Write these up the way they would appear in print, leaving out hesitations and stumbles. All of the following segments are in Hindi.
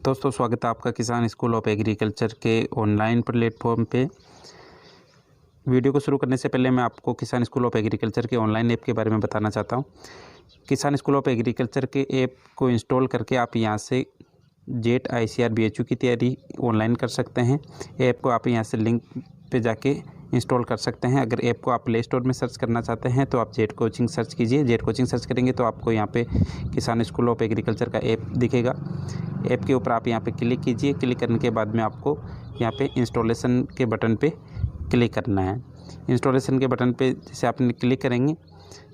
दोस्तों स्वागत है आपका किसान स्कूल ऑफ एग्रीकल्चर के ऑनलाइन प्लेटफॉर्म पे। वीडियो को शुरू करने से पहले मैं आपको किसान स्कूल ऑफ एग्रीकल्चर के ऑनलाइन ऐप के बारे में बताना चाहता हूँ। किसान स्कूल ऑफ एग्रीकल्चर के ऐप को इंस्टॉल करके आप यहाँ से जेट ICAR BHU की तैयारी ऑनलाइन कर सकते हैं। ऐप को आप यहाँ से लिंक पे जाके इंस्टॉल कर सकते हैं। अगर ऐप को आप प्ले स्टोर में सर्च करना चाहते हैं तो आप जेट कोचिंग सर्च कीजिए। जेट कोचिंग सर्च करेंगे तो आपको यहाँ पे किसान स्कूल ऑफ एग्रीकल्चर का ऐप दिखेगा। ऐप के ऊपर आप यहाँ पे क्लिक कीजिए। क्लिक करने के बाद में आपको यहाँ पे इंस्टॉलेशन के बटन पे क्लिक करना है। इंस्टॉलेशन के बटन पे जैसे आपने क्लिक करेंगे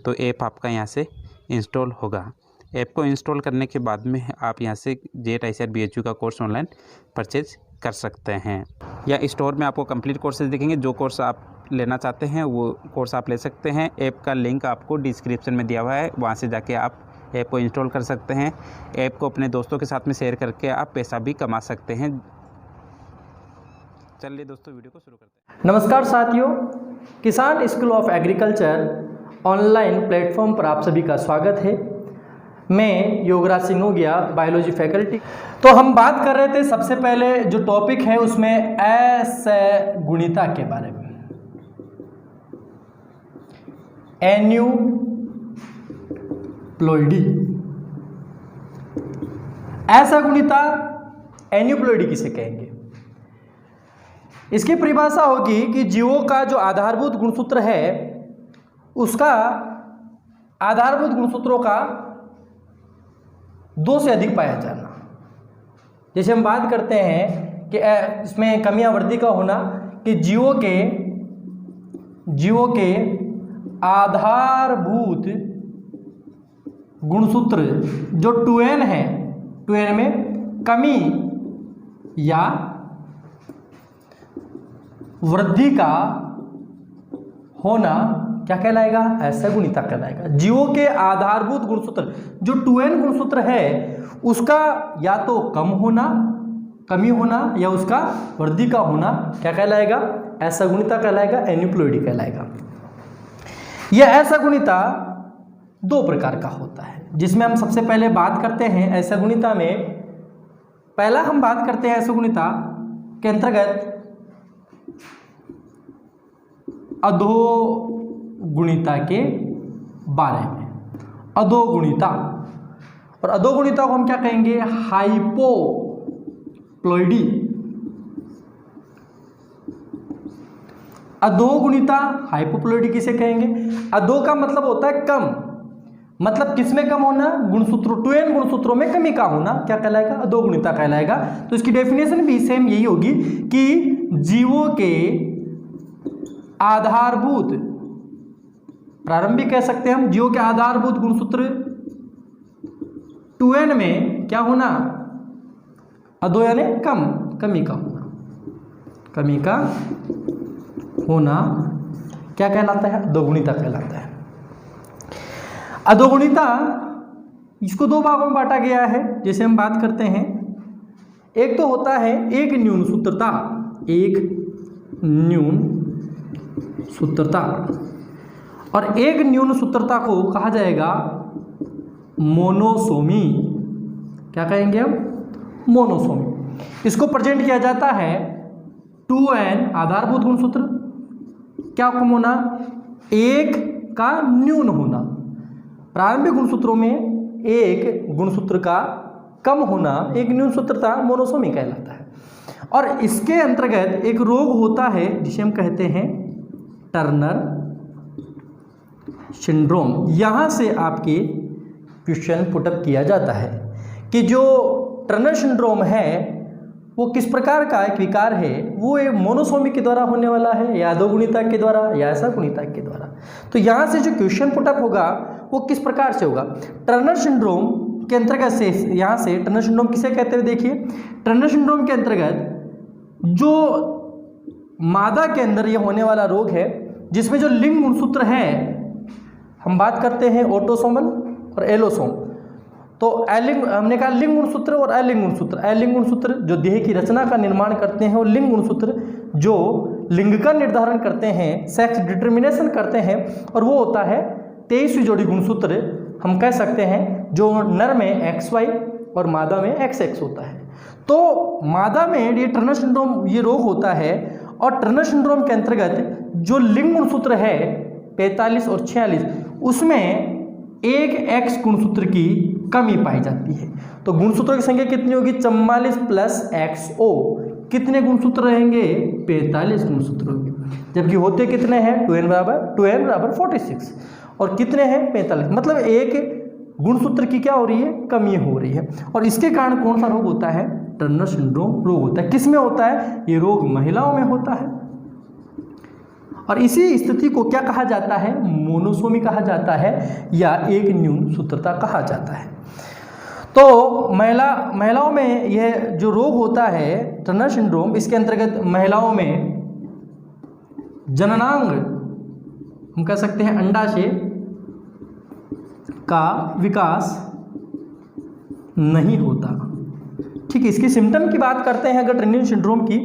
तो ऐप आपका यहाँ से इंस्टॉल होगा। ऐप को इंस्टॉल करने के बाद में आप यहाँ से जेट ICAR BHU का कोर्स ऑनलाइन परचेज कर सकते हैं। या स्टोर में आपको कंप्लीट कोर्सेज दिखेंगे। जो कोर्स आप लेना चाहते हैं वो कोर्स आप ले सकते हैं। ऐप का लिंक आपको डिस्क्रिप्शन में दिया हुआ है, वहाँ से जाके आप ऐप को इंस्टॉल कर सकते हैं। ऐप को अपने दोस्तों के साथ में शेयर करके आप पैसा भी कमा सकते हैं। चलिए दोस्तों वीडियो को शुरू करते हैं। नमस्कार साथियों, किसान school of agriculture online platform पर आप सभी का स्वागत है। मैं योगराज सिंह हो गया, बायोलॉजी फैकल्टी। तो हम बात कर रहे थे सबसे पहले जो टॉपिक है उसमें असगुणिता के बारे में। एन्यूप्लॉइडी, असगुणिता एन्यूप्लॉइडी किसे कहेंगे? इसकी परिभाषा होगी कि जीवों का जो आधारभूत गुणसूत्र है उसका आधारभूत गुणसूत्रों का 2 से अधिक पाया जाना। जैसे हम बात करते हैं कि इसमें कमी या वृद्धि का होना कि जीवों के आधारभूत गुणसूत्र जो 2n है, 2n में कमी या वृद्धि का होना क्या कहलाएगा? असगुणिता कहलाएगा। जीवों के आधारभूत गुणसूत्र जो 2n गुणसूत्र है उसका या तो कमी होना या उसका वृद्धि का होना क्या कहलाएगा? असगुणिता कहलाएगा, एन्यूप्लॉइडी कहलाएगा। यह असगुणिता 2 प्रकार का होता है, जिसमें हम सबसे पहले बात करते हैं असगुणिता में। पहला हम बात करते हैं असगुणिता के अंतर्गत अधोगुणिता के बारे में। अधोगुणिता, और अधोगुणिता को हम क्या कहेंगे? हाइपोप्लॉइडी। अधोगुणिता हाइपोप्लॉइडी किसे कहेंगे? अधो का मतलब होता है कम, मतलब किसमें कम होना? गुणसूत्रों 2n गुणसूत्रों में कमी का होना क्या कहलाएगा? अधोगुणिता कहलाएगा। तो इसकी डेफिनेशन भी सेम यही होगी कि जीवों के आधारभूत, प्रारंभिक कह सकते हैं हम, जीवों के आधारभूत गुणसूत्र 2n में क्या होना? अधो यानी कमी का होना क्या कहलाता है? अधोगुणिता कहलाता है। अधोगुणिता इसको 2 भागों में बांटा गया है। जैसे हम बात करते हैं, एक तो होता है एक न्यून सूत्रता, और एक न्यून सूत्रता को कहा जाएगा मोनोसोमी। क्या कहेंगे हम? मोनोसोमी। इसको प्रेजेंट किया जाता है 2n आधारभूत गुणसूत्र, क्या कम होना? 1 का न्यून होना। प्रारंभिक गुणसूत्रों में एक गुणसूत्र का कम होना एक न्यून सूत्रता मोनोसोमी कहलाता है। और इसके अंतर्गत एक रोग होता है जिसे हम कहते हैं टर्नर सिंड्रोम। यहाँ से आपके क्वेश्चन पुटअप किया जाता है कि जो टर्नर सिंड्रोम है वो किस प्रकार का एक विकार है, वो एक मोनोसोमी के द्वारा होने वाला है या अधोगुणिता के द्वारा या असगुणिता के द्वारा। तो यहाँ से जो क्वेश्चन पुटअप होगा वो किस प्रकार से होगा? टर्नर सिंड्रोम के अंतर्गत से, यहाँ से टर्नर सिंड्रोम किसे कहते हैं? देखिए, टर्नर सिंड्रोम के अंतर्गत जो मादा के अंदर ये होने वाला रोग है जिसमें जो लिंग गुणसूत्र है, हम बात करते हैं ऑटोसोमल और एलोसोम। तो हमने कहा लिंग गुणसूत्र और अलिंग गुणसूत्र। अलिंग गुणसूत्र जो देह की रचना का निर्माण करते हैं और लिंग गुणसूत्र जो लिंग का निर्धारण करते हैं, सेक्स डिटर्मिनेशन करते हैं, और वो होता है 23वीं जोड़ी गुणसूत्र हम कह सकते हैं, जो नर में XY और मादा में XX होता है। तो मादा में ये टर्नर सिंड्रोम ये रोग होता है, और टर्नर सिंड्रोम के अंतर्गत जो लिंग गुणसूत्र है 45 और 46, उसमें एक एक्स गुणसूत्र की कमी पाई जाती है। तो गुणसूत्रों की संख्या कितनी होगी? 44 प्लस XO। कितने गुणसूत्र रहेंगे? 45 गुणसूत्र होंगे, जबकि होते कितने हैं? 2n बराबर 46, और कितने हैं? 45। मतलब एक गुणसूत्र की क्या हो रही है? कमी हो रही है। और इसके कारण कौन सा रोग होता है? टर्नर सिंड्रोम रोग होता है। किस में होता है? ये रोग महिलाओं में होता है। और इसी स्थिति को क्या कहा जाता है? मोनोसोमी कहा जाता है, या एक न्यून सूत्रता कहा जाता है। तो महिलाओं में यह जो रोग होता है टर्नर सिंड्रोम, इसके अंतर्गत महिलाओं में जननांग, हम कह सकते हैं अंडाशय का विकास नहीं होता। ठीक है, इसकी सिम्टम की बात करते हैं अगर टर्नर सिंड्रोम की,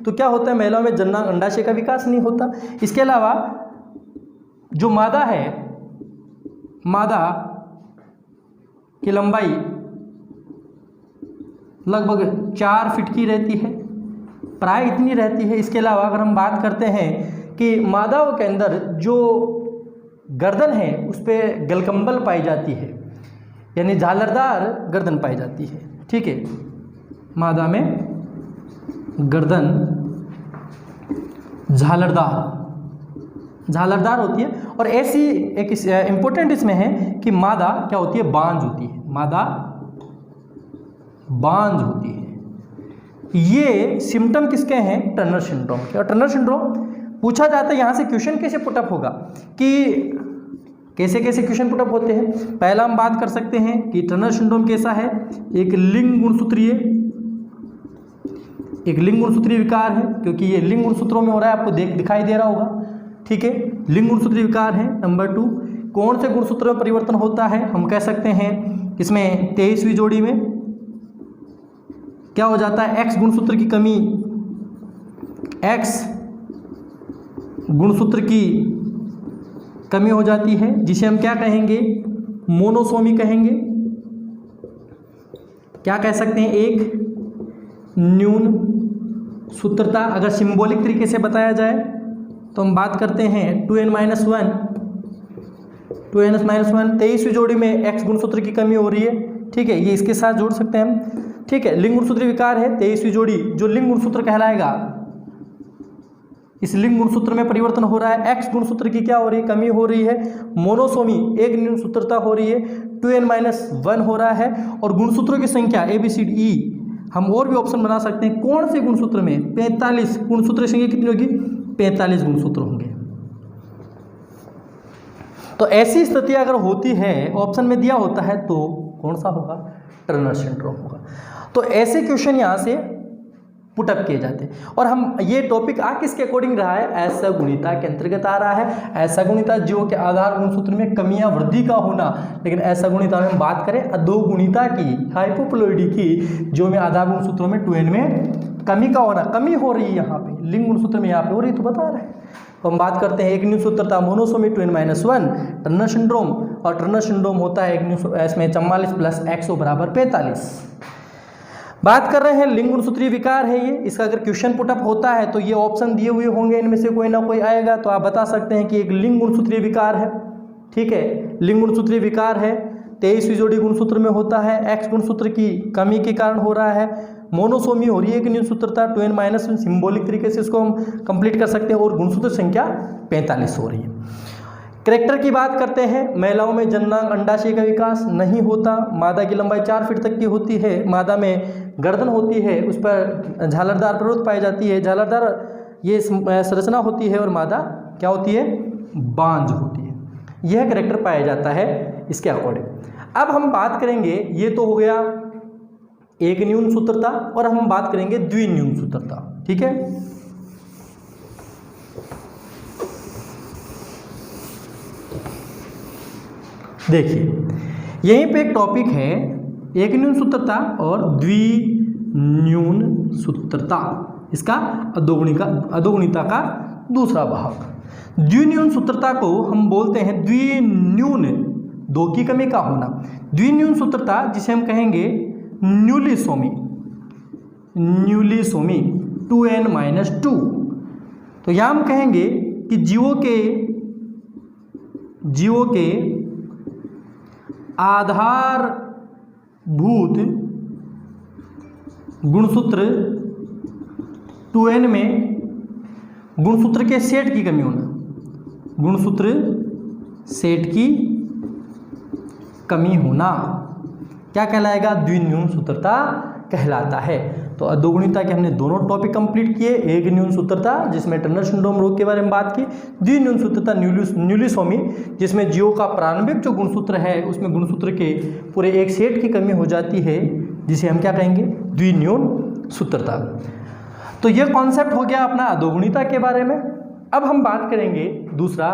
तो क्या होता है? महिलाओं में जननांग अंडाशय का विकास नहीं होता। इसके अलावा जो मादा है, मादा की लंबाई लगभग 4 फीट की रहती है, प्राय इतनी रहती है। इसके अलावा अगर हम बात करते हैं कि मादाओं के अंदर जो गर्दन है उस पर गलकंबल पाई जाती है, यानी झालरदार गर्दन पाई जाती है। ठीक है, मादा में गर्दन झालरदार होती है। और ऐसी एक इम्पोर्टेंट इसमें है कि मादा क्या होती है? बांझ होती है। मादा बांझ होती है। ये सिम्टम किसके हैं? टर्नर सिंड्रोम के। और टर्नर सिंड्रोम पूछा जाता है, यहाँ से क्वेश्चन कैसे पुटअप होगा कि कैसे कैसे क्वेश्चन पुटअप होते हैं। पहला हम बात कर सकते हैं कि टर्नर सिंड्रोम कैसा है? एक लिंग गुणसूत्रीय विकार है, क्योंकि ये लिंग गुणसूत्रों में हो रहा है, आपको दिखाई दे रहा होगा। ठीक है, लिंग गुणसूत्रीय विकार है। नंबर 2, कौन से गुणसूत्र में परिवर्तन होता है? हम कह सकते हैं इसमें 23वीं जोड़ी में क्या हो जाता है? एक्स गुणसूत्र की कमी, एक्स गुणसूत्र की कमी हो जाती है, जिसे हम क्या कहेंगे? मोनोसोमी कहेंगे। क्या कह सकते हैं? एक न्यून सूत्रता। अगर सिंबॉलिक तरीके से बताया जाए तो हम बात करते हैं 2n-1, 23वीं जोड़ी में एक्स गुणसूत्र की कमी हो रही है। ठीक है, ये इसके साथ जोड़ सकते हैं हम। ठीक है, लिंग गुणसूत्री विकार है 23वीं जोड़ी, जो लिंग गुणसूत्र कहलाएगा, इस लिंग गुणसूत्र में परिवर्तन हो रहा है। एक्स गुणसूत्र की क्या हो रही है? कमी हो रही है। मोनोसोमी, एक न्यून सूत्रता हो रही है। 2n-1 हो रहा है। और गुणसूत्रों की संख्या ABCDE, हम और भी ऑप्शन बना सकते हैं। कौन से गुणसूत्र में? 45 गुणसूत्र की संख्या कितनी होगी? 45 गुणसूत्र होंगे। तो ऐसी स्थिति अगर होती है, ऑप्शन में दिया होता है, तो कौन सा होगा? टर्नर सिंड्रोम होगा। तो ऐसे क्वेश्चन यहाँ से पुटअप किए जाते हैं। और हम ये टॉपिक किसके अकॉर्डिंग रहा है? असगुणिता के अंतर्गत आ रहा है। असगुणिता जो कि आधार गुणसूत्र में कमियां वृद्धि का होना, लेकिन असगुणिता में हम बात करें अधोगुणिता की, हाइपोप्लॉइडी की, जो में आधार गुणसूत्रों में 2n में कमी का होना, कमी हो रही है यहाँ पे, लिंग गुणसूत्र में यहाँ पे हो रही, तो बता रहे हैं। तो हम बात करते हैं एक न्यून सूत्रता मोनोसोमी 2n-1 टर्नर सिंड्रोम, और टर्नर सिंड्रोम होता है एक न्यून, इसमें 44 प्लस XO बराबर 45। बात कर रहे हैं लिंग गुणसूत्रीय विकार है ये। इसका अगर क्वेश्चन पुटअप होता है तो ये ऑप्शन दिए हुए होंगे, इनमें से कोई ना कोई आएगा, तो आप बता सकते हैं कि एक लिंग गुणसूत्रीय विकार है। ठीक है, लिंग गुणसूत्रीय विकार है, 23वीं जोड़ी गुणसूत्र में होता है, एक्स गुणसूत्र की कमी के कारण हो रहा है, मोनोसोमी हो रही है, एक न्यून सूत्रता 2n-1, सिंबॉलिक तरीके से इसको हम कंप्लीट कर सकते हैं, और गुणसूत्र संख्या 45 हो रही है। कैरेक्टर की बात करते हैं, महिलाओं में जननांग अंडाशय का विकास नहीं होता, मादा की लंबाई 4 फीट तक की होती है, मादा में गर्दन होती है, उस पर झालरदार प्रवृत्ति पाई जाती है, झालरदार ये संरचना होती है, और मादा क्या होती है? बांझ होती है। यह कैरेक्टर पाया जाता है इसके अकॉर्डिंग। अब हम बात करेंगे, ये तो हो गया एक न्यून सूत्रता, और हम बात करेंगे द्विन्यून सूत्रता। ठीक है, देखिए यहीं पे एक टॉपिक है, एक न्यून सूत्रता और द्विन्यून सूत्रता, इसका अधोगुणिता का दूसरा भाग। द्विन्यून सूत्रता को हम बोलते हैं द्विन्यून, दो की कमी का होना। द्विन्यून सूत्रता जिसे हम कहेंगे न्यूलिसोमी, न्यूलिसोमी 2n-2। तो यहाँ हम कहेंगे कि जीवों के आधारभूत गुणसूत्र 2n में गुणसूत्र के सेट की कमी होना, गुणसूत्र सेट की कमी होना क्या कहलाएगा? द्विन्यून सूत्रता कहलाता है। तो अधोगुणिता के हमने दोनों टॉपिक कंप्लीट किए, एक न्यून सूत्रता जिसमें टर्नर सिंड्रोम रोग के बारे में बात की, द्विन्यून सूत्रता न्यूलिसोमी जिसमें जीवों का प्रारंभिक जो गुणसूत्र है उसमें गुणसूत्र के पूरे एक सेट की कमी हो जाती है, जिसे हम क्या कहेंगे? द्विन्यून सूत्रता। तो यह कॉन्सेप्ट हो गया अपना अधोगुणिता के बारे में। अब हम बात करेंगे दूसरा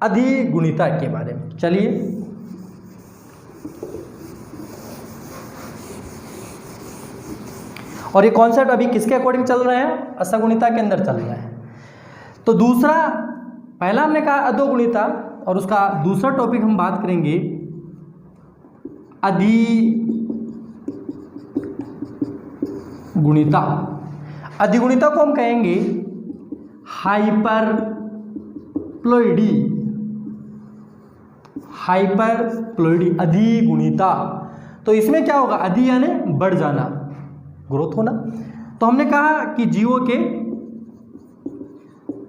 अधिगुणिता के बारे में। चलिए, और ये कॉन्सेप्ट अभी किसके अकॉर्डिंग चल रहा है? असगुणिता के अंदर चल रहा है। तो दूसरा, पहला हमने कहा अधोगुणिता, और उसका दूसरा टॉपिक हम बात करेंगे अधिगुणिता। अधिगुणिता को हम कहेंगे हाइपरप्लॉइडी, अधिगुणिता। तो इसमें क्या होगा? अधि यानी बढ़ जाना, ग्रोथ होना। तो हमने कहा कि जीवों के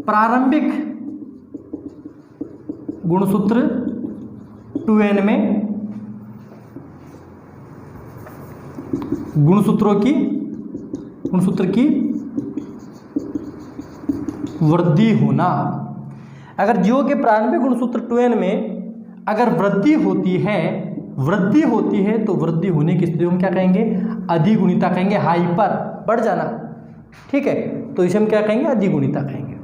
प्रारंभिक गुणसूत्र 2n में गुणसूत्र की वृद्धि होना। अगर जीवों के प्रारंभिक गुणसूत्र 2n में अगर वृद्धि होती है तो वृद्धि होने की स्थिति हम क्या कहेंगे? अधिगुणिता कहेंगे। हाइपर बढ़ जाना, ठीक है, तो इसे हम क्या कहेंगे? अधिगुणिता कहेंगे।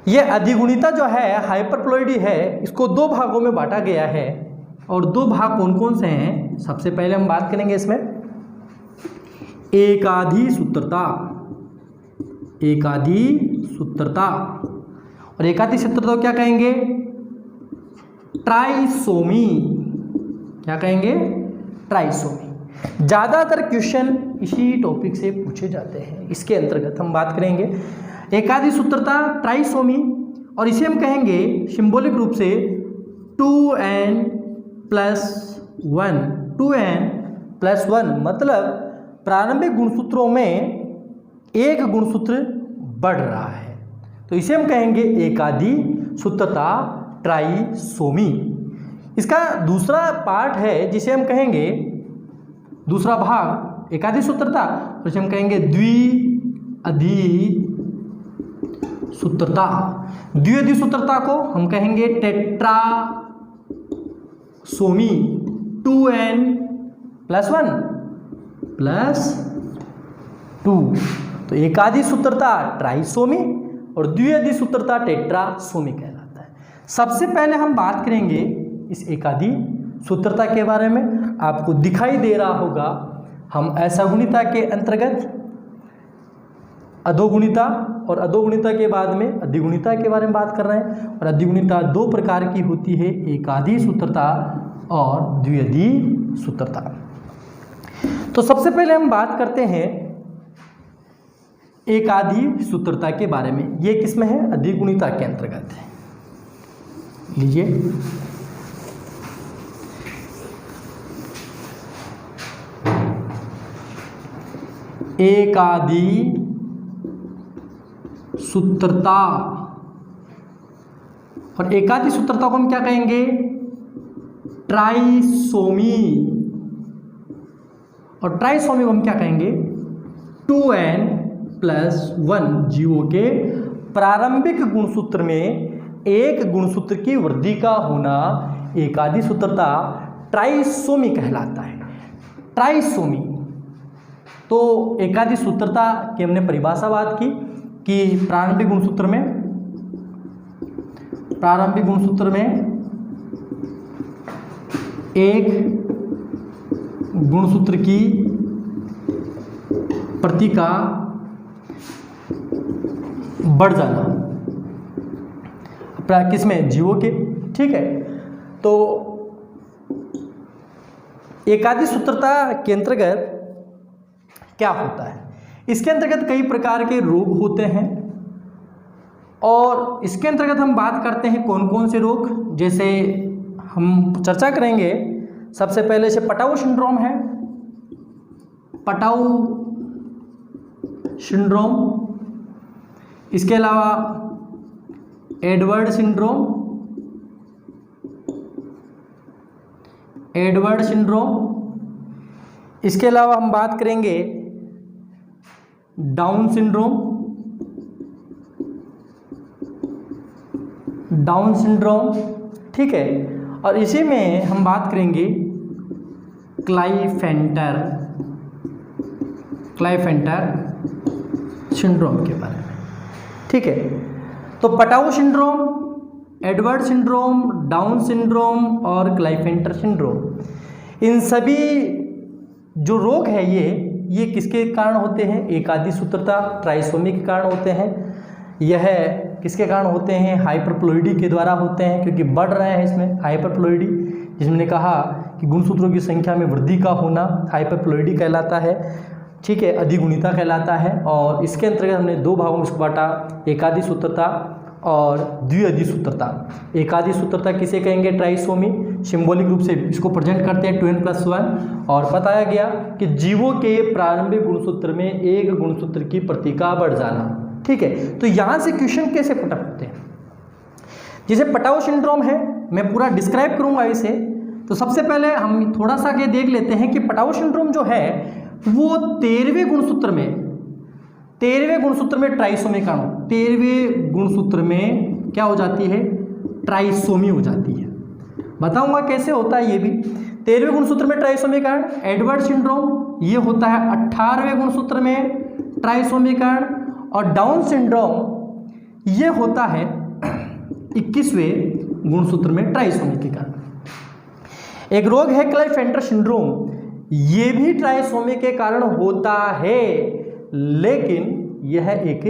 यह अधिगुणिता जो है हाइपरप्लॉइडी है, इसको दो भागों में बांटा गया है, और दो भाग कौन कौन से हैं? सबसे पहले हम बात करेंगे इसमें एकाधी सूत्रता, और एकाधी सूत्रता को क्या कहेंगे? ट्राइसोमी। क्या कहेंगे? ट्राइसोमी। ज़्यादातर क्वेश्चन इसी टॉपिक से पूछे जाते हैं, इसके अंतर्गत हम बात करेंगे एकाधी सूत्रता, ट्राइसोमी, और इसे हम कहेंगे सिंबॉलिक रूप से 2n+1। 2n+1 मतलब प्रारंभिक गुणसूत्रों में एक गुणसूत्र बढ़ रहा है, तो इसे हम कहेंगे एकाधी सूत्रता, ट्राइसोमी। इसका दूसरा पार्ट है जिसे हम कहेंगे, दूसरा भाग एकाधी सूत्रता, तो इसे हम कहेंगे द्विअधी सूत्रता। द्विअधी सूत्रता को हम कहेंगे टेट्रासोमी। 2n+1+2। तो एकाधी सूत्रता ट्राइसोमी और द्विअधी सूत्रता टेट्रासोमी कहलाता है। सबसे पहले हम बात करेंगे इस एकाधी सूत्रता के बारे में। आपको दिखाई दे रहा होगा हम असगुणिता के अंतर्गत अधोगुणिता और अधोगुणिता के बाद में अधिगुणिता के बारे में बात कर रहे हैं। और अधिगुणिता दो प्रकार की होती है, एकाधी सूत्रता और द्विअधी सूत्रता। तो सबसे पहले हम बात करते हैं एकाधी सूत्रता के बारे में। ये किसमें है? अधिगुणिता के अंतर्गत है। लीजिए, एकाधी सूत्रता, और एकाधी सूत्रता को हम क्या कहेंगे? ट्राइसोमी, और ट्राइसोमी को हम क्या कहेंगे? 2n+1। जीवों के प्रारंभिक गुणसूत्र में एक गुणसूत्र की वृद्धि का होना एकाधी सूत्रता ट्राइसोमी कहलाता है। ट्राइसोमी। तो एकाधी सूत्रता की हमने परिभाषा बात की कि प्रारंभिक गुणसूत्र में एक गुणसूत्र की प्रति का बढ़ जाना, किसमें? जीवों के, ठीक है। तो एकाधी सूत्रता के अंतर्गत क्या होता है? इसके अंतर्गत कई प्रकार के रोग होते हैं और इसके अंतर्गत हम बात करते हैं कौन कौन से रोग, जैसे हम चर्चा करेंगे सबसे पहले से पटाऊ सिंड्रोम है, पटाऊ सिंड्रोम, इसके अलावा एडवर्ड सिंड्रोम, एडवर्ड सिंड्रोम, इसके अलावा हम बात करेंगे डाउन सिंड्रोम, डाउन सिंड्रोम, ठीक है। और इसी में हम बात करेंगे क्लाइफेंटर, क्लाइफेंटर सिंड्रोम के बारे में, ठीक है। तो Patau syndrome, Edward syndrome, down syndrome और क्लाइफेंटर सिंड्रोम, इन सभी जो रोग है ये किसके कारण होते हैं? एकादी सूत्रता, ट्राइसोमी के कारण होते हैं। यह किसके कारण होते हैं? हाइपरप्लॉइडी के द्वारा होते हैं, क्योंकि बढ़ रहे हैं इसमें हाइपरप्लॉइडी, जिसमें कहा कि गुणसूत्रों की संख्या में वृद्धि का होना हाइपरप्लॉइडी कहलाता है, ठीक है, अधिगुणिता कहलाता है। और इसके अंतर्गत हमने दो भागों में इसको बांटा, एकादी सूत्रता और द्विअदी सूत्रता। एकादी सूत्रता किसे कहेंगे? ट्राइसोमी, सिंबॉलिक रूप से इसको प्रेजेंट करते हैं 2n+1, और बताया गया कि जीवों के प्रारंभिक गुणसूत्र में एक गुणसूत्र की प्रति का बढ़ जाना, ठीक है। तो यहाँ से क्वेश्चन कैसे पुटअप होते हैं? जैसे पटाऊ सिंड्रोम है, मैं पूरा डिस्क्राइब करूंगा इसे। तो सबसे पहले हम थोड़ा सा ये देख लेते हैं कि पटाऊ सिंड्रोम जो है वो 13वें गुणसूत्र में, 13वें गुणसूत्र में ट्राइसोमी का, 13वें गुणसूत्र में क्या हो जाती है? ट्राइसोमी हो जाती है। बताऊंगा कैसे होता है ये भी। 13वें गुणसूत्र में ट्राइसोमी कारण एडवर्ड सिंड्रोम, ये होता है 18वें गुणसूत्र में ट्राइसोमी कारण, और डाउन सिंड्रोम ये होता है 21वें गुणसूत्र में ट्राइसोमी के कारण। एक रोग है क्लाइफेंटर सिंड्रोम, ये भी ट्राइसोमी के कारण होता है, लेकिन यह एक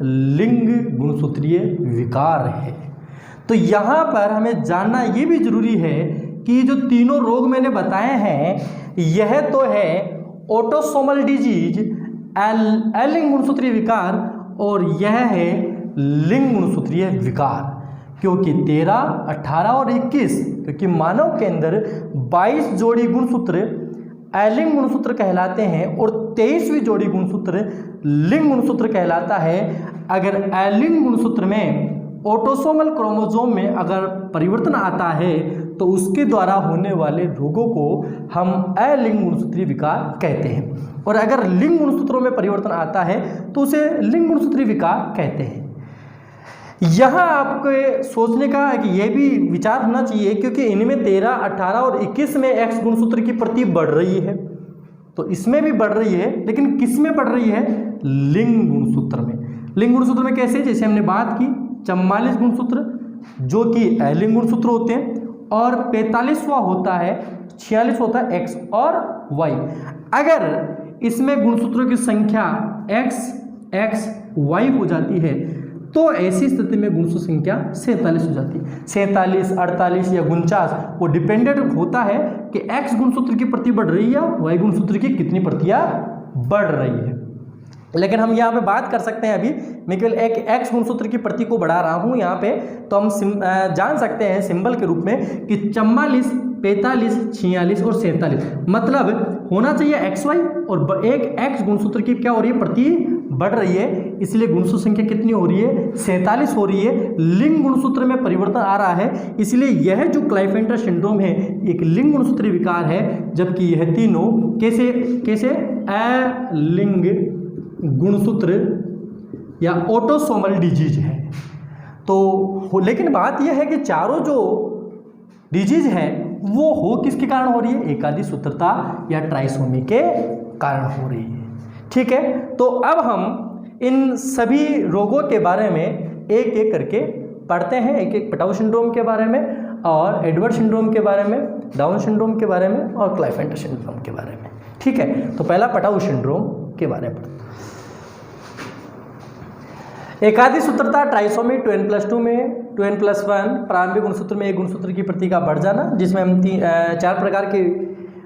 लिंग गुणसूत्रीय विकार है। तो यहाँ पर हमें जानना ये भी जरूरी है कि जो तीनों रोग मैंने बताए हैं, यह तो है ऑटोसोमल डिजीज, लिंग गुणसूत्रीय विकार, और यह है लिंग गुणसूत्रीय विकार। क्योंकि 13, 18 और 21, क्योंकि मानव के अंदर 22 जोड़ी गुणसूत्र एलिंग गुणसूत्र कहलाते हैं और 23वीं जोड़ी गुणसूत्र लिंग गुणसूत्र कहलाता है। अगर एलिंग गुणसूत्र में ऑटोसोमल क्रोमोसोम में अगर परिवर्तन आता है तो उसके द्वारा होने वाले रोगों को हम अलिंग गुणसूत्रीय विकार कहते हैं, और अगर लिंग गुणसूत्रों में परिवर्तन आता है तो उसे लिंग गुणसूत्रीय विकार कहते हैं। यहाँ आपको सोचने का है कि यह भी विचार होना चाहिए, क्योंकि इनमें 13, 18 और 21 में एक्स गुणसूत्र की प्रति बढ़ रही है, तो इसमें भी बढ़ रही है, लेकिन किस में बढ़ रही है? लिंग गुणसूत्र में। लिंग गुणसूत्र में कैसे? जैसे हमने बात की 44 गुणसूत्र जो कि एलिंग गुणसूत्र होते हैं, और 45वां होता है, 46 होता है एक्स और वाई। अगर इसमें गुणसूत्रों की संख्या एक्स वाई हो जाती है तो ऐसी स्थिति में गुणसूत्र संख्या 47 हो जाती है। 47, 48 या 49 वो डिपेंडेंट होता है कि एक्स गुणसूत्र की प्रति बढ़ रही है या वाई गुणसूत्र की कितनी प्रतियां बढ़ रही है। लेकिन हम यहाँ पे बात कर सकते हैं, अभी मैं केवल एक एक्स गुणसूत्र की प्रति को बढ़ा रहा हूँ यहाँ पे, तो हम जान सकते हैं सिंबल के रूप में कि 44, 45, 46 और 47, मतलब होना चाहिए एक्स वाई, और एक एक्स गुणसूत्र की क्या हो रही है? प्रति बढ़ रही है, इसलिए गुणसूत्र संख्या कितनी हो रही है? 47 हो रही है। लिंग गुणसूत्र में परिवर्तन आ रहा है, इसलिए यह जो क्लाइफेंटर सिंड्रोम है एक लिंग गुणसूत्रीय विकार है, जबकि यह तीनों कैसे अलिंग गुणसूत्र या ऑटोसोमल डिजीज है। तो लेकिन बात यह है कि चारों जो डिजीज है वो हो किसके कारण हो रही है? एकादी सूत्रता या ट्राइसोमी के कारण हो रही है, ठीक है। तो अब हम इन सभी रोगों के बारे में एक एक करके पढ़ते हैं, एक एक पटाऊ सिंड्रोम के बारे में, और एडवर्ड सिंड्रोम के बारे में, डाउन सिंड्रोम के बारे में, और क्लाइफेंटर सिंड्रोम के बारे में, ठीक है। तो पहला पटाऊ सिंड्रोम के बारे में। एकादी सूत्रता ट्राइसोमी 2n+2 में 2n+1 प्रारंभिक गुणसूत्र में एक गुणसूत्र की प्रति का बढ़ जाना, जिसमें हम 4 प्रकार के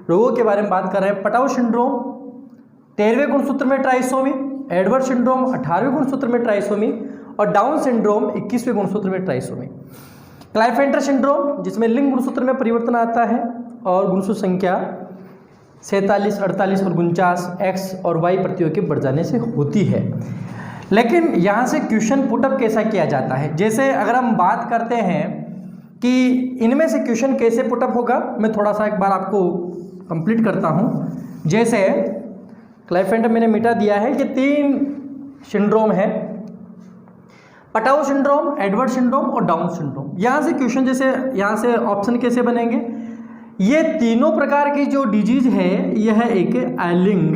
रोगों के बारे में बात कर रहे हैं। पटाऊ सिंड्रोम 13वें गुणसूत्र में ट्राइसोमी, एडवर्ड सिंड्रोम 18वें गुणसूत्र में ट्राइसोमी और डाउन सिंड्रोम 21वें गुणसूत्र में ट्राइसोमी। क्लाइफेंटर सिंड्रोम जिसमें लिंग गुणसूत्र में परिवर्तन आता है और गुणसूत्र संख्या 47, 48 और 49 एक्स और वाई प्रतियों के बढ़ जाने से होती है। लेकिन यहाँ से क्वेश्चन पुटअप कैसा किया जाता है, जैसे अगर हम बात करते हैं कि इनमें से क्वेश्चन कैसे पुटअप होगा, मैं थोड़ा सा एक बार आपको कंप्लीट करता हूँ। जैसे क्लाइफेंटर मैंने मिटा दिया है, ये 3 सिंड्रोम है, पटाओ सिंड्रोम, एडवर्ड सिंड्रोम और डाउन सिंड्रोम। यहाँ से क्वेश्चन जैसे यहाँ से ऑप्शन कैसे बनेंगे, ये तीनों प्रकार की जो डिजीज है यह एक एलिंग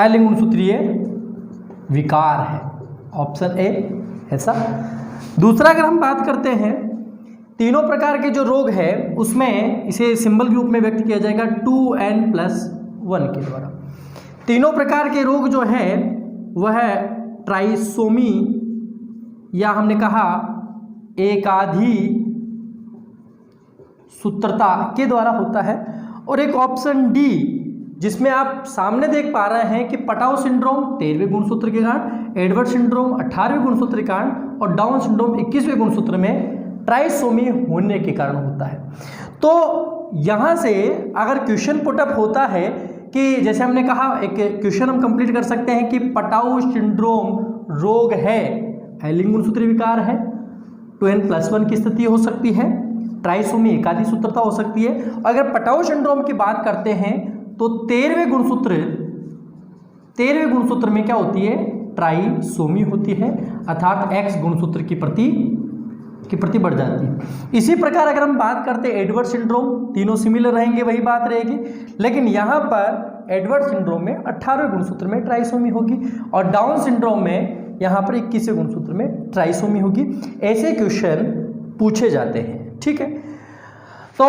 गुणसूत्रीय विकार है, ऑप्शन ए ऐसा। दूसरा अगर हम बात करते हैं, तीनों प्रकार के जो रोग है उसमें इसे सिंबल के रूप में व्यक्त किया जाएगा 2n+1 के द्वारा। तीनों प्रकार के रोग जो है वह ट्राइसोमी या हमने कहा एकाधी सूत्रता के द्वारा होता है। और एक ऑप्शन डी जिसमें आप सामने देख पा रहे हैं कि पटाओ सिंड्रोम 13वें गुणसूत्र के कारण, एडवर्ड सिंड्रोम 18वें गुणसूत्र के कारण और डाउन सिंड्रोम 21वें गुणसूत्र में ट्राइसोमी होने के कारण होता है। तो यहाँ से अगर क्वेश्चन पुटअप होता है कि जैसे हमने कहा, एक क्वेश्चन हम कंप्लीट कर सकते हैं कि पटाओ सिंड्रोम रोग है, एलिंग गुणसूत्रीय विकार है, 2n+1 की स्थिति हो सकती है, ट्राइसोमी एकाधी सूत्रता हो सकती है। अगर पटाओ सिंड्रोम की बात करते हैं तो 13वें गुणसूत्र में क्या होती है, ट्राइसोमी होती है, अर्थात एक्स गुणसूत्र की प्रति बढ़ जाती है। इसी प्रकार अगर हम बात करते हैं एडवर्ड सिंड्रोम, तीनों सिमिलर रहेंगे, वही बात रहेगी, लेकिन यहाँ पर एडवर्ड सिंड्रोम में 18वें गुणसूत्र में ट्राइसोमी होगी और डाउन सिंड्रोम में यहाँ पर 21वें गुणसूत्र में ट्राइसोमी होगी। ऐसे क्वेश्चन पूछे जाते हैं, ठीक है। तो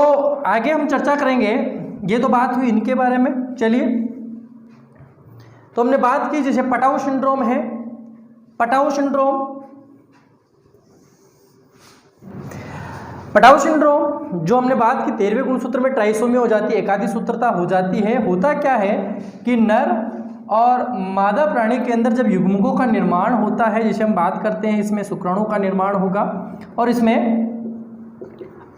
आगे हम चर्चा करेंगे, ये तो बात हुई इनके बारे में। चलिए, तो हमने बात की जैसे पटाओ सिंड्रोम है, पटाओ सिंड्रोम जो हमने बात की 13वें गुणसूत्र में ट्राइसोमी हो जाती है, एकाधी सूत्रता हो जाती है। होता क्या है कि नर और मादा प्राणी के अंदर जब युग्मकों का निर्माण होता है, जैसे हम बात करते हैं इसमें शुक्राणु का निर्माण होगा और इसमें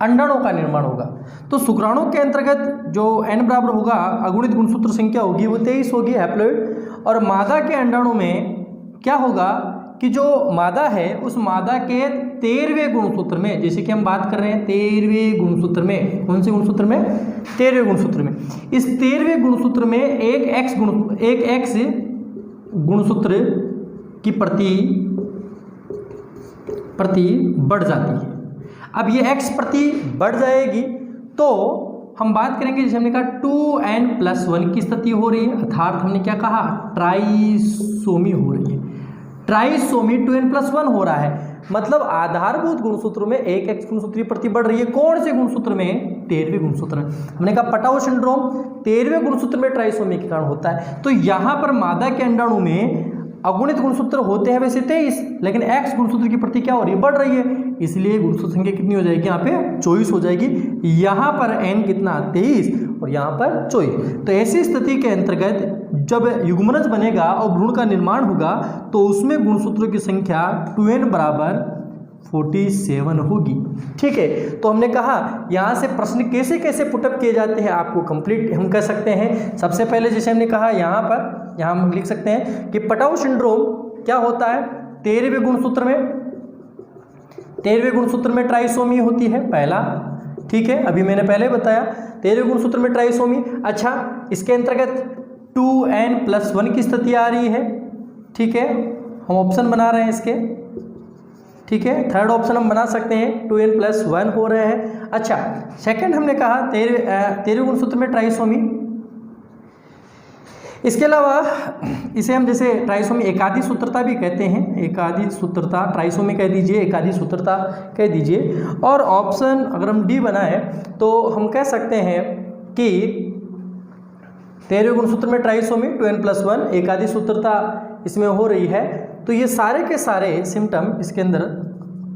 अंडाणु का निर्माण होगा। तो शुक्राणु के अंतर्गत जो n बराबर होगा, अगुणित गुणसूत्र संख्या होगी वो 23 होगी हैप्लॉइड, और मादा के अंडाणु में क्या होगा कि जो मादा है उस मादा के 13वें गुणसूत्र में, जैसे कि हम बात कर रहे हैं 13वें गुणसूत्र में, कौन से गुणसूत्र में, 13वें गुणसूत्र में, इस 13वें गुणसूत्र में एक एक्स गुणसूत्र की प्रति बढ़ जाती है। अब ये x प्रति बढ़ जाएगी तो हम बात करेंगे, जैसे हमने कहा 2n+1 की स्थिति हो रही है, अर्थात हमने क्या कहा, ट्राइसोमी हो रही है। ट्राइसोमी 2n+1 हो रहा है, मतलब आधारभूत गुणसूत्रों में एक एक्स गुणसूत्री प्रति बढ़ रही है। कौन से गुणसूत्र में, 13वें गुणसूत्र में। हमने कहा पटाओ सिंड्रोम 13वें गुणसूत्र में ट्राइसोमी के कारण होता है। तो यहाँ पर मादा के अंडाणु में अगुणित गुणसूत्र होते हैं वैसे 23, लेकिन एक्स गुणसूत्र की प्रति क्या हो रही है, बढ़ रही है, इसलिए गुणसूत्र संख्या कितनी हो जाएगी, यहाँ पे 24 हो जाएगी। यहाँ पर n कितना, 23 और यहाँ पर 24। तो ऐसी स्थिति के अंतर्गत जब युग्मनज बनेगा और भ्रूण का निर्माण होगा तो उसमें गुणसूत्रों की संख्या 2n बराबर 47 होगी, ठीक है। तो हमने कहा यहाँ से प्रश्न कैसे कैसे पुटअप किए जाते हैं आपको कंप्लीट हम कह सकते हैं। सबसे पहले जैसे हमने कहा यहाँ हम लिख सकते हैं कि पटाओ सिंड्रोम क्या होता है, 13वें गुणसूत्र में ट्राइसोमी होती है, पहला, ठीक है, अभी मैंने पहले बताया 13वें गुणसूत्र में ट्राइसोमी। अच्छा, इसके अंतर्गत 2n+1 की स्थिति आ रही है, ठीक है, हम ऑप्शन बना रहे हैं इसके, ठीक है, थर्ड ऑप्शन हम बना सकते हैं, 2n+1 हो रहे हैं। अच्छा, सेकंड हमने कहा 13वें गुणसूत्र में ट्राइसोमी। इसके अलावा इसे हम जैसे ट्राइसोमी एकाधी सूत्रता भी कहते हैं, एकाधी सूत्रता, ट्राइसोमी कह दीजिए, एकाधी सूत्रता कह दीजिए। और ऑप्शन अगर हम डी बनाए तो हम कह सकते हैं कि 13वें गुणसूत्र में ट्राइसोमी 2n+1 एकाधी सूत्रता इसमें हो रही है। तो ये सारे के सारे सिम्टम इसके अंदर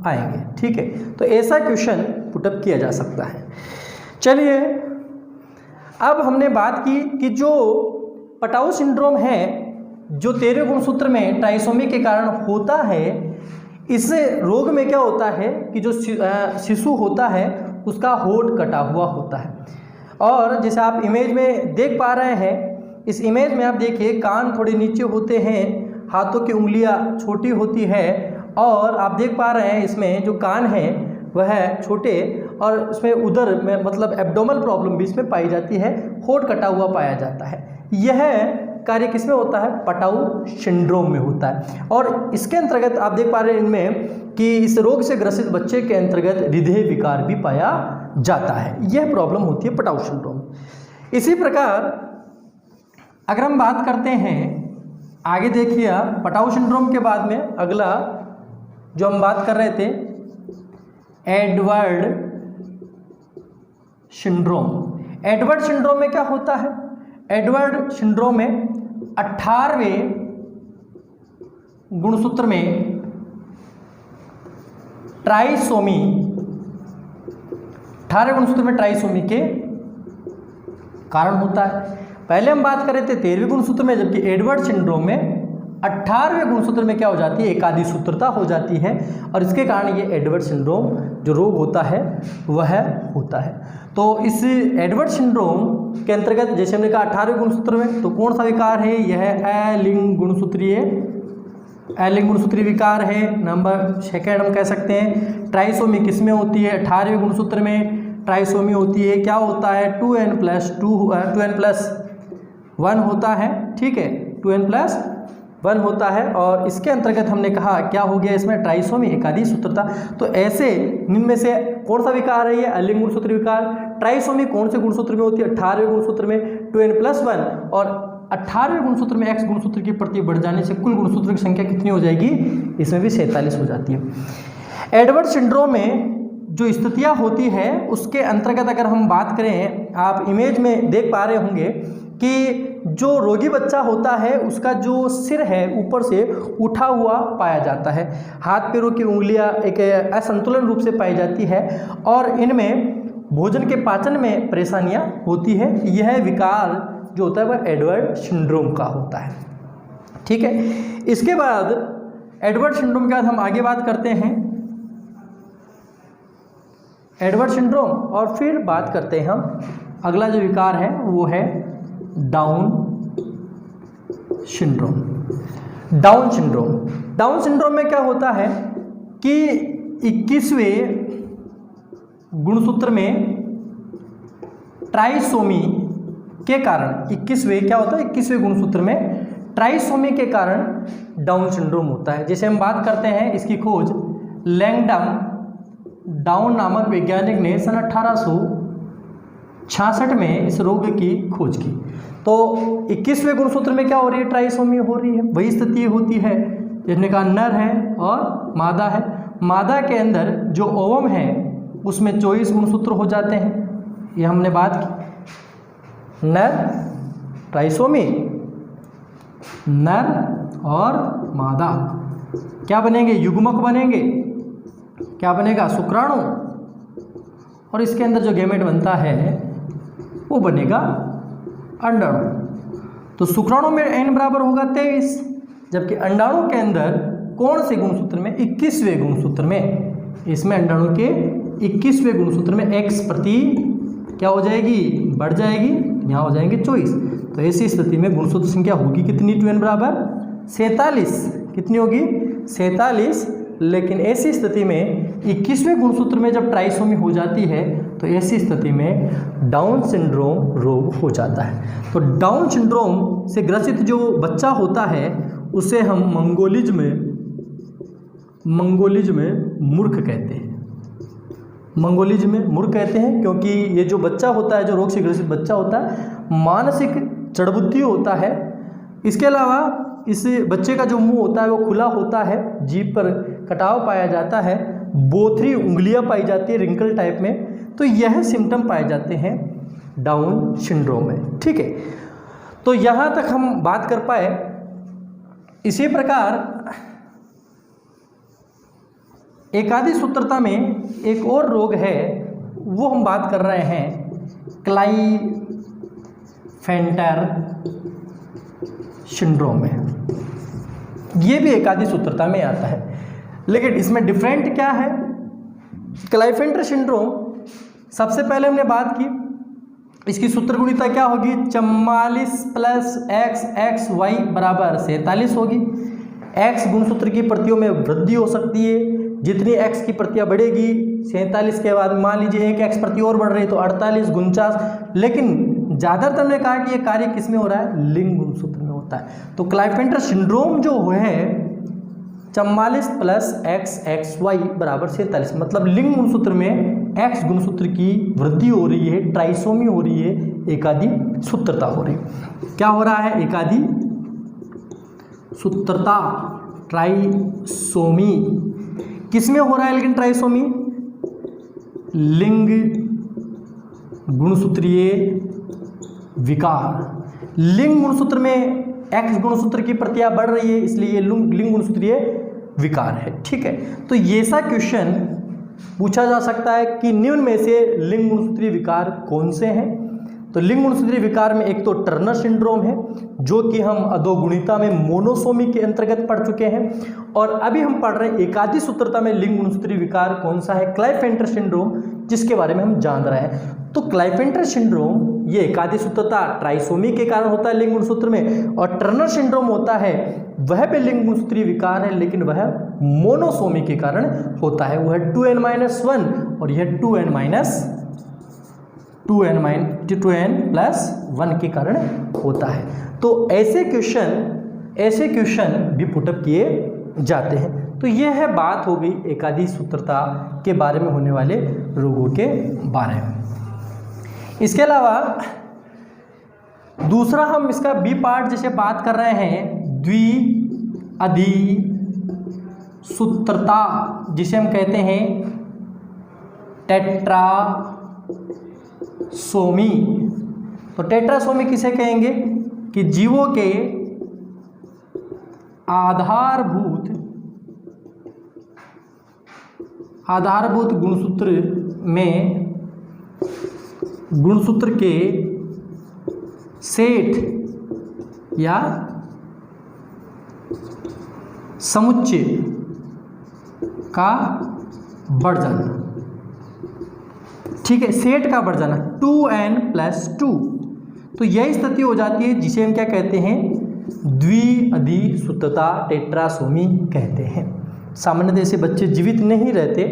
आएंगे, ठीक है। तो ऐसा क्वेश्चन पुटअप किया जा सकता है। चलिए अब हमने बात की कि जो पटाऊ सिंड्रोम है, जो 13वें गुणसूत्र में ट्राइसोमी के कारण होता है, इस रोग में क्या होता है कि जो शिशु होता है उसका होंठ कटा हुआ होता है। और जैसे आप इमेज में देख पा रहे हैं, इस इमेज में आप देखिए कान थोड़े नीचे होते हैं, हाथों की उंगलियां छोटी होती है, और आप देख पा रहे हैं इसमें जो कान है वह छोटे, और इसमें उदर में मतलब एब्डोमल प्रॉब्लम भी इसमें पाई जाती है, होंठ कटा हुआ पाया जाता है। यह कार्य किसमें होता है? पटाऊ सिंड्रोम में होता है। और इसके अंतर्गत आप देख पा रहे हैं इनमें कि इस रोग से ग्रसित बच्चे के अंतर्गत हृदय विकार भी पाया जाता है। यह प्रॉब्लम होती है पटाऊ सिंड्रोम। इसी प्रकार अगर हम बात करते हैं आगे, देखिए आप पटाऊ सिंड्रोम के बाद में अगला जो हम बात कर रहे थे एडवर्ड सिंड्रोम। एडवर्ड सिंड्रोम में क्या होता है? एडवर्ड सिंड्रोम में 18वें गुणसूत्र में ट्राइसोमी, 18वें गुणसूत्र में ट्राइसोमी के कारण होता है। पहले हम बात कर रहे थे 13वें गुणसूत्र में, जबकि एडवर्ड सिंड्रोम में 18वें गुणसूत्र में क्या हो जाती है? एकादी सूत्रता हो जाती है, और इसके कारण ये एडवर्ड सिंड्रोम जो रोग होता है वह होता है। तो इस एडवर्ड सिंड्रोम के अंतर्गत जैसे हमने कहा 18वें गुणसूत्र में, तो कौन सा विकार है? यह अलिंग गुणसूत्रीय विकार है। नंबर सेकेंड हम कह सकते हैं ट्राइसोमी किसमें होती है? 18वें गुणसूत्र में ट्राइसोमी होती है। क्या होता है? 2n+1 होता है, ठीक है, 2n+1 होता है। और इसके अंतर्गत हमने कहा क्या हो गया इसमें? ट्राइसोमी, एकादी सूत्रता। तो ऐसे निम्न में से कौन सा विकार है? ये अलिंग गुणसूत्रीय विकार। ट्राइसोमी कौन से गुणसूत्र में होती है? 18वें गुणसूत्र में 2n+1, और 18वें गुणसूत्र में x गुणसूत्र की प्रति बढ़ जाने से कुल गुणसूत्र की संख्या कितनी हो जाएगी? इसमें भी 47 हो जाती है। एडवर्ड सिंड्रोम में जो स्थितियां होती है उसके अंतर्गत अगर हम बात करें, आप इमेज में देख पा रहे होंगे कि जो रोगी बच्चा होता है उसका जो सिर है ऊपर से उठा हुआ पाया जाता है, हाथ पैरों की उंगलियां एक असंतुलन रूप से पाई जाती है, और इनमें भोजन के पाचन में परेशानियां होती है। यह विकार जो होता है वह एडवर्ड सिंड्रोम का होता है, ठीक है। इसके बाद एडवर्ड सिंड्रोम के बाद हम आगे बात करते हैं एडवर्ड सिंड्रोम, और फिर बात करते हैं हम अगला जो विकार है वो है डाउन सिंड्रोम। डाउन सिंड्रोम में क्या होता है कि 21वें गुणसूत्र में ट्राइसोमी के कारण, 21वें क्या होता है? 21वें गुणसूत्र में ट्राइसोमी के कारण डाउन सिंड्रोम होता है। जैसे हम बात करते हैं इसकी खोज लैंगडम डाउन नामक वैज्ञानिक ने सन 1866 में इस रोग की खोज की। तो 21वें गुणसूत्र में क्या हो रही है? ट्राइसोमी हो रही है। वही स्थिति होती है जिसने कहा नर है और मादा है। मादा के अंदर जो ओवम है उसमें 24 गुणसूत्र हो जाते हैं, ये हमने बात की। नर ट्राइसोमी, नर और मादा क्या बनेंगे? युग्मक बनेंगे। क्या बनेगा? शुक्राणु, और इसके अंदर जो गैमेट बनता है वो बनेगा अंडाणु। तो शुक्राणु में n बराबर होगा 23, जबकि अंडाणु के अंदर कौन से गुणसूत्र में? 21वें गुणसूत्र में। इसमें अंडाणु के 21वें गुणसूत्र में x प्रति क्या हो जाएगी? बढ़ जाएगी, यहाँ हो जाएंगे 24। तो ऐसी स्थिति में गुणसूत्र संख्या होगी कितनी? 2n बराबर 47। कितनी होगी? 47। लेकिन ऐसी स्थिति में 21वें गुणसूत्र में जब ट्राइसोमी हो जाती है तो ऐसी स्थिति में डाउन सिंड्रोम रोग हो जाता है। तो डाउन सिंड्रोम से ग्रसित जो बच्चा होता है उसे हम मंगोलिज में मूर्ख कहते हैं। मंगोलिज में मूर्ख कहते हैं क्योंकि ये जो बच्चा होता है, जो रोग से ग्रसित बच्चा होता है, मानसिक जड़बुद्धि होता है। इसके अलावा इस बच्चे का जो मुंह होता है वो खुला होता है, जीभ पर कटाव पाया जाता है, बोथरी उंगलियां पाई जाती है रिंकल टाइप में। तो यह सिम्टम पाए जाते हैं डाउन सिंड्रोम में, ठीक है। तो यहाँ तक हम बात कर पाए। इसी प्रकार एकादी सूत्रता में एक और रोग है, वो हम बात कर रहे हैं फेंटर सिंड्रोम है। ये भी एकाधिक सूत्रता में आता है, लेकिन इसमें डिफरेंट क्या है? क्लाइफेंटर सिंड्रोम, सबसे पहले हमने बात की, इसकी सूत्र गुणिता क्या होगी? 44 प्लस एक्स वाई बराबर 47 होगी। एक्स गुणसूत्र की प्रतियों में वृद्धि हो सकती है, जितनी एक्स की प्रतियां बढ़ेगी 47 के बाद मान लीजिए एक एक्स प्रति और बढ़ रही है तो 48 49, लेकिन ज़्यादातर हमने कहा कि ये कार्य किस में हो रहा है? लिंग गुणसूत्र में होता है। तो क्लाइफेंटर सिंड्रोम जो है 44 प्लस एक्स वाई बराबर 47, मतलब लिंग गुणसूत्र में एक्स गुणसूत्र की वृद्धि हो रही है, ट्राइसोमी हो रही है, एकाधिक सूत्रता हो रही है। क्या हो रहा है? एकाधिक सूत्रता, ट्राइसोमी। किस में हो रहा है लेकिन ट्राइसोमी? लिंग गुणसूत्रीय विकार। लिंग गुणसूत्र में एक्स गुणसूत्र की प्रतियां बढ़ रही है, इसलिए ये लिंग गुणसूत्रीय विकार है। ठीक है, तो ये सा क्वेश्चन पूछा जा सकता है कि निम्न में से लिंग गुणसूत्रीय विकार कौन से हैं? तो लिंग गुणसूत्रीय विकार में एक तो टर्नर सिंड्रोम है, जो कि हम अधोगुणिता में मोनोसोमी के अंतर्गत पढ़ चुके हैं, और अभी हम पढ़ रहे हैं एकाधिक सूत्रता में लिंग गुणसूत्रीय विकार कौन सा है? क्लाइफेंटर सिंड्रोम, जिसके बारे में हम जान रहे हैं। तो क्लाइफेंटर सिंड्रोम ये एकाधिक सूत्रता ट्राइसोमी के कारण होता है लिंग गुणसूत्र में, और टर्नर सिंड्रोम होता है वह भी लिंग गुणसूत्रीय विकार है, लेकिन वह मोनोसोमी के कारण होता है। वह 2n-1 और यह 2n+1 के कारण होता है। तो ऐसे क्वेश्चन भी पुटअप किए जाते हैं। तो यह है बात हो गई एकाधिक सूत्रता के बारे में होने वाले रोगों के बारे में। इसके अलावा दूसरा हम इसका बी पार्ट जैसे बात कर रहे हैं, द्विअधिसूत्रता, जिसे हम कहते हैं टेट्रासोमी। तो टेट्रासोमी किसे कहेंगे? कि जीवों के आधारभूत गुणसूत्र में गुणसूत्र के सेट या समुच्चय का बढ़ जाना। ठीक है, सेट का बढ़ जाना 2n+2, तो यह स्थिति हो जाती है जिसे हम क्या कहते हैं? द्विअधिसूत्रता, टेट्रासोमी कहते हैं। सामान्यतः से बच्चे जीवित नहीं रहते,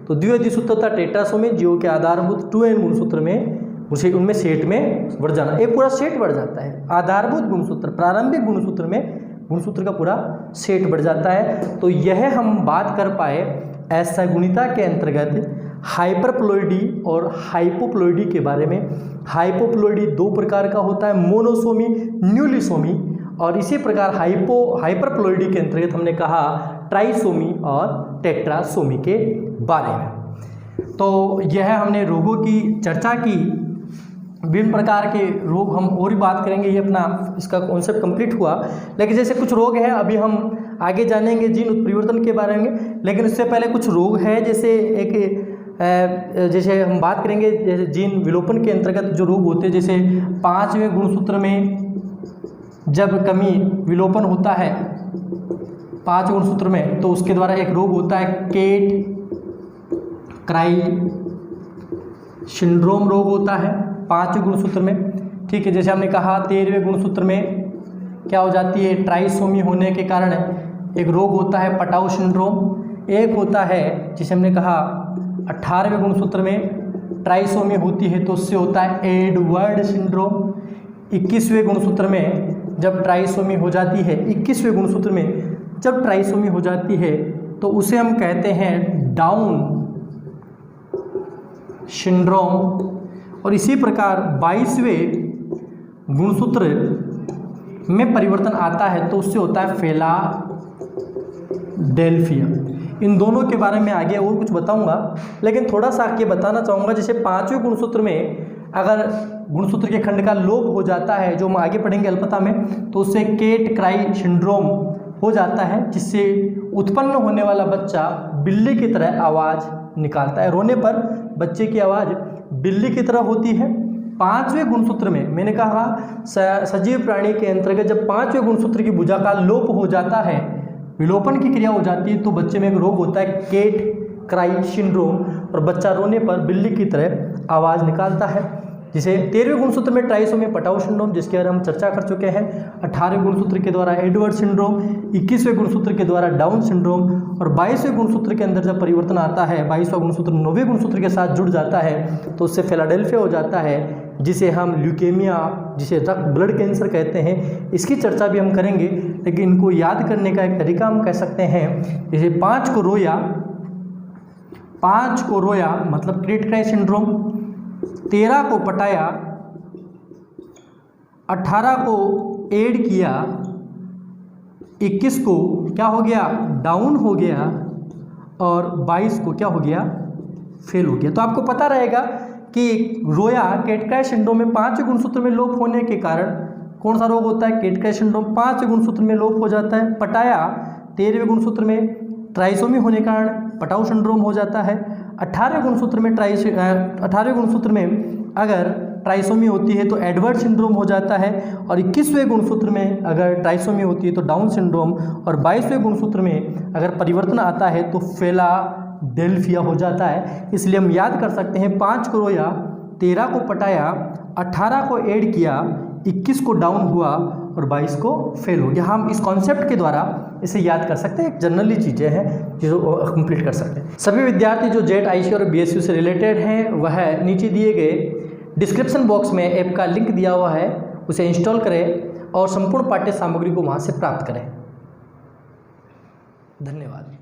तो द्विअधिसूत्रता टेट्रासोमी जीवों के आधारभूत 2n गुणसूत्र में उसे उनमें सेट में बढ़ जाना, एक पूरा सेट बढ़ जाता है। आधारभूत गुणसूत्र, प्रारंभिक गुणसूत्र में गुणसूत्र का पूरा सेट बढ़ जाता है। तो यह हम बात कर पाए ऐसा गुणिता के अंतर्गत हाइपरप्लॉइडी और हाइपोप्लॉइडी के बारे में। हाइपोप्लॉइडी दो प्रकार का होता है, मोनोसोमी, न्यूलिसोमी, और इसी प्रकार हाइपरप्लॉइडी के अंतर्गत हमने कहा ट्राइसोमी और टेट्रासोमी के बारे में। तो यह हमने रोगों की चर्चा की, विभिन्न प्रकार के रोग हम और ही बात करेंगे, ये अपना इसका कॉन्सेप्ट कंप्लीट हुआ। लेकिन जैसे कुछ रोग हैं, अभी हम आगे जानेंगे जीन उत्परिवर्तन के बारे में, लेकिन उससे पहले कुछ रोग है जैसे हम बात करेंगे जैसे जीन विलोपन के अंतर्गत जो रोग होते हैं, जैसे 5वें गुणसूत्र में जब कमी विलोपन होता है 5 गुणसूत्र में, तो उसके द्वारा एक रोग होता है केट क्राई सिंड्रोम रोग होता है 5वें गुणसूत्र में। ठीक है, जैसे हमने कहा 13वें गुणसूत्र में क्या हो जाती है? ट्राइसोमी होने के कारण एक रोग होता है पटाउ सिंड्रोम। एक होता है जिसे हमने कहा 18वें गुणसूत्र में ट्राइसोमी होती है, तो उससे होता है एडवर्ड सिंड्रोम। 21वें गुणसूत्र में जब ट्राइसोमी हो जाती है, 21वें गुणसूत्र में जब ट्राइसोमी हो जाती है, तो उसे हम कहते हैं डाउन सिंड्रोम। और इसी प्रकार 22वें गुणसूत्र में परिवर्तन आता है, तो उससे होता है फिलाडेल्फिया। इन दोनों के बारे में आगे और कुछ बताऊंगा, लेकिन थोड़ा सा आगे बताना चाहूँगा। जैसे 5वें गुणसूत्र में अगर गुणसूत्र के खंड का लोप हो जाता है, जो हम आगे पढ़ेंगे अल्पता में, तो उससे केट क्राई सिंड्रोम हो जाता है, जिससे उत्पन्न होने वाला बच्चा बिल्ली की तरह आवाज़ निकालता है। रोने पर बच्चे की आवाज़ बिल्ली की तरह होती है, पांचवें गुणसूत्र में, मैंने कहा सजीव प्राणी के अंतर्गत जब पांचवें गुणसूत्र की भुजा का लोप हो जाता है, विलोपन की क्रिया हो जाती है, तो बच्चे में एक रोग होता है कैट क्राई सिंड्रोम, और बच्चा रोने पर बिल्ली की तरह आवाज़ निकालता है, जिसे 13वें गुणसूत्र में ट्राइसोमी पटाउ सिंड्रोम, जिसके बारे में हम चर्चा कर चुके हैं, 18वें गुणसूत्र के द्वारा एडवर्ड सिंड्रोम, 21वें गुणसूत्र के द्वारा डाउन सिंड्रोम, और 22वें गुणसूत्र के अंदर जब परिवर्तन आता है, 22वां गुणसूत्र 9वें गुणसूत्र के साथ जुड़ जाता है, तो उससे फिलाडेल्फिया हो जाता है, जिसे हम ल्यूकेमिया, जिसे रक्त ब्लड कैंसर कहते हैं। इसकी चर्चा भी हम करेंगे, लेकिन इनको याद करने का एक तरीका हम कह सकते हैं, जैसे 5 को रोया मतलब क्रेट क्राई सिंड्रोम, 13 को पटाया, 18 को ऐड किया, 21 को क्या हो गया, डाउन हो गया, और 22 को क्या हो गया, फेल हो गया। तो आपको पता रहेगा कि रोया कैट क्राई सिंड्रोम में 5वें गुणसूत्र में लोप होने के कारण कौन सा रोग होता है, कैट क्राई सिंड्रोम 5वें गुणसूत्र में लोप हो जाता है। पटाया 13वें गुणसूत्र में ट्राइसोमी होने के कारण पटाउ सिंड्रोम हो जाता है। 18वें गुणसूत्र में अगर ट्राइसोमी होती है तो एडवर्ड सिंड्रोम हो जाता है, और 21वें गुणसूत्र में अगर ट्राइसोमी होती है तो डाउन सिंड्रोम, और 22वें गुणसूत्र में अगर परिवर्तन आता है तो फिलाडेल्फिया हो जाता है। इसलिए हम याद कर सकते हैं 5 को रोया, 13 को पटाया, 18 को ऐड किया, 21 को डाउन हुआ, और 22 को फेल हो गया। हम इस कॉन्सेप्ट के द्वारा इसे याद कर सकते हैं, एक जनरली चीज़ें हैं जो कंप्लीट कर सकते हैं। सभी विद्यार्थी जो जेट आईसी और बीएसयू से रिलेटेड हैं, वह नीचे दिए गए डिस्क्रिप्शन बॉक्स में ऐप का लिंक दिया हुआ है, उसे इंस्टॉल करें और संपूर्ण पाठ्य सामग्री को वहाँ से प्राप्त करें। धन्यवाद।